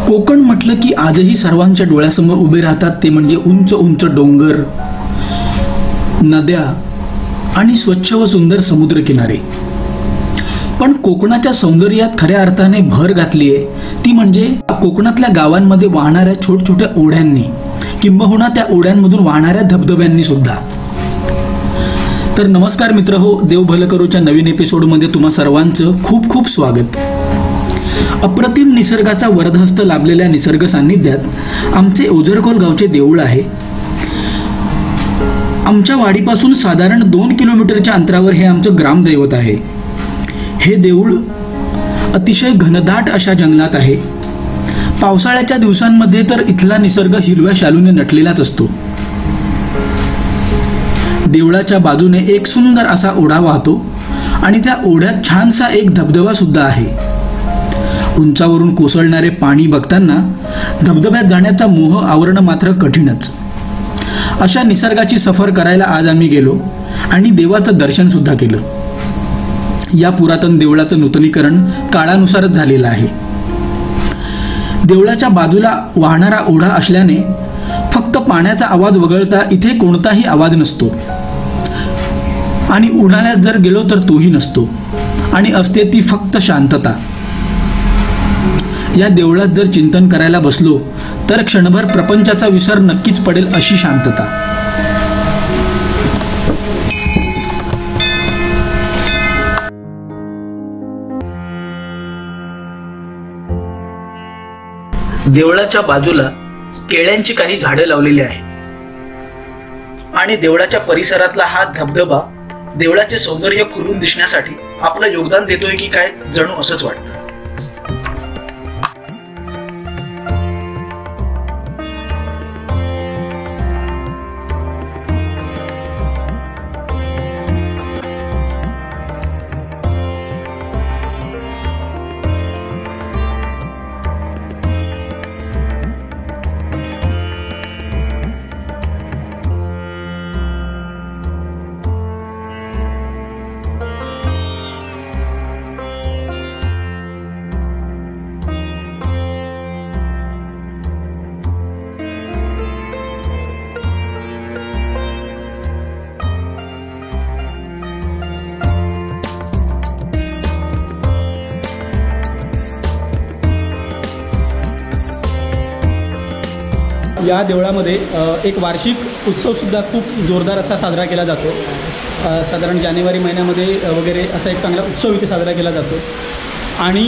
कोकण म्हटलं की आजही सर्वांच्या डोळ्यासमोर उभे राहतात ते म्हणजे उंच उंच डोंगर, नद्या आणि स्वच्छ व सुंदर समुद्रकिनारे। पण कोकणाच्या सौंदर्यात खऱ्या अर्थाने भर घातली आहे ती म्हणजे कोकणातल्या गावांमध्ये वाहणाऱ्या छोट्या ओढ्यांनी, किंबहुना त्या ओढ्यांमधून वाहणाऱ्या धबधब्यांनी सुद्धा। तर नमस्कार मित्र हो, देव भलं करूच्या नवीन एपिसोडमध्ये तुम्हा सर्वांचं खूप खूप स्वागत। अप्रतिम निसर्गाचा वरदहस्त लाभलेल्या निसर्ग सान्निध्यात आमचे ओझरखोल गावचे देऊळ आहे। आमच्या वाडीपासून साधारण 2 किलोमीटरच्या अंतरावर हे आमचं ग्रामदैवत आहे। हे देऊळ अतिशय घनदाट अशा जंगलात आहे। पावसाळ्याच्या दिवसांमध्ये तर इथला निसर्ग हिरव्या शालूने नटलेलाच असतो। देवळाच्या बाजूने एक सुंदर असा ओढा वाहतो आणि त्या ओढ्यात छानसा एक धबधबा सुद्धा आहे। उंचावरून कोसळणारे पाणी बघताना धबधब्यात जाण्याचा मोह आवरणं मात्र कठीणच। अशा निसर्गाची सफर करायला आज आम्ही गेलो आणि देवाचं दर्शन सुद्धा केलं। या पुरातन देवळाचं नूतनीकरण काळानुसारच झालेलं आहे। देवळाच्या बाजूला वाहणारा ओढा असल्याने फक्त पाण्याचा आवाज वगळता इथे कोणताही आवाज नसतो आणि उन्हाळ्यात जर गेलो तर तोही नसतो आणि असते ती फक्त शांतता। या देवळात जर चिंतन करायला बसलो तर क्षणभर प्रपंचाचा विसर नक्कीच पडेल अशी शांतता। देवळाच्या बाजूला केळ्यांची काही झाडे लावलेली आहेत आणि देवळाच्या परिसरातला हा धबधबा देवळाचे सौंदर्य खुलून दिसण्यासाठी आपलं योगदान देतोय की काय जणू असंच वाटतं। या देवळामध्ये एक वार्षिक उत्सवसुद्धा खूप जोरदार असा साजरा केला जातो। साधारण जानेवारी महिन्यामध्ये वगैरे असा एक चांगला उत्सव इथे साजरा केला जातो आणि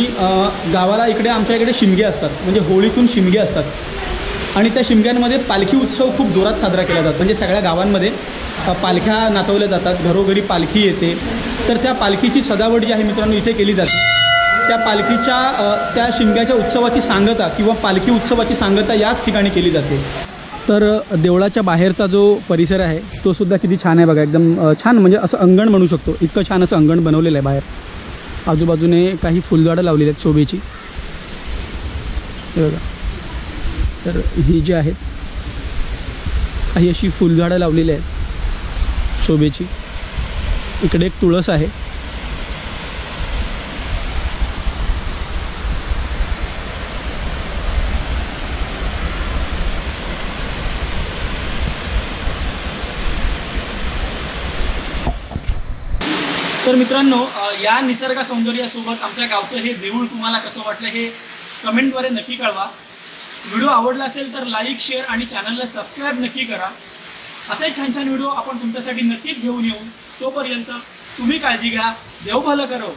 गावाला आमच्या इकडे शिमगे असतात, म्हणजे होळीतून शिमगे असतात आणि त्या शिमग्यांमध्ये पालखी उत्सव खूप जोरात साजरा केला जातो। म्हणजे सगळ्या गावांमध्ये पालख्या नाचवल्या जातात, घरोघरी पालखी येते, तर त्या पालखीची सजावट जी आहे मित्रांनो इथे केली जाते। त्या पालखीच्या त्या शिमग्याच्या उत्सवाची सांगता किंवा पालखी उत्सवाची सांगता याच ठिकाणी केली जाते। तर देवळाच्या बाहेरचा जो परिसर आहे तो सुद्धा किती छान आहे बघा, एकदम छान, म्हणजे असं अंगण म्हणू शकतो, इतकं छान असं अंगण बनवलेलं आहे। बाहेर आजूबाजूने काही फुलझाडं लावलेली आहेत शोभेची, हे बघा। तर ही जी आहेत काही अशी फुलझाडं लावलेली आहेत शोभेची। इकडे एक तुळस आहे। तर मित्रांनो, या निसर्ग सौंदर्यासोबत आमच्या गावचं हे देऊळ तुम्हाला कसं वाटलं हे कमेंटद्वारे नक्की कळवा। व्हिडिओ आवडला असेल तर लाईक, शेअर आणि चॅनलला सबस्क्राईब नक्की करा। असे छान छान व्हिडिओ आपण तुमच्यासाठी नक्कीच घेऊन येऊ। तोपर्यंत तुम्ही काळजी घ्या, देव भलं करो।